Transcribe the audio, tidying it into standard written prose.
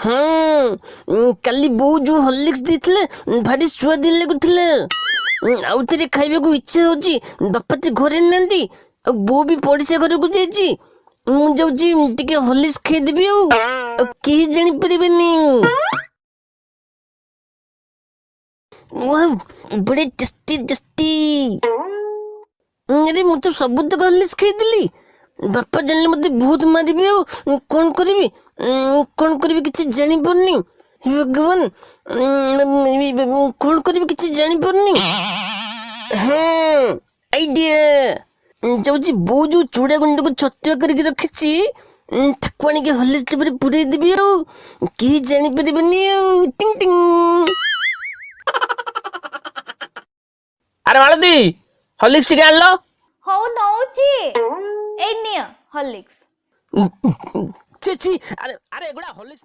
हाँ काली बो जो हॉर्लिक्स देथिले भारी स्वाद लागुथिला आउ तेरे खाइबाकू इच्छा होची बापा ते घरे नांदी आ बो भी पड़िसा घर को जाइची मु जाउची टिके हॉर्लिक्स खाई देबी आ केही जानि परिबेनी वाह बड़े टेस्टी टेस्टी अरे मु तो सब तक हॉर्लिक्स खाई देली बापा जानले मते बहुत मारिबे आ कौन करबी किछि जानि परनी हे भगवान कौन करबी किछि जानि परनी हाँ आइडिया जाउची बो जो चूड़ा गुंड को छतुआ करके रखिछि ताको आनी के हॉर्लिक्स पर पुरै देबी आ केही जानि परिबेनी आ टिंग टिंग अरे मालती हॉर्लिक्स टिके आनलो हौ नौची ए निया हॉर्लिक्स छी छी अरे अरे एगुड़ा हॉर्लिक्स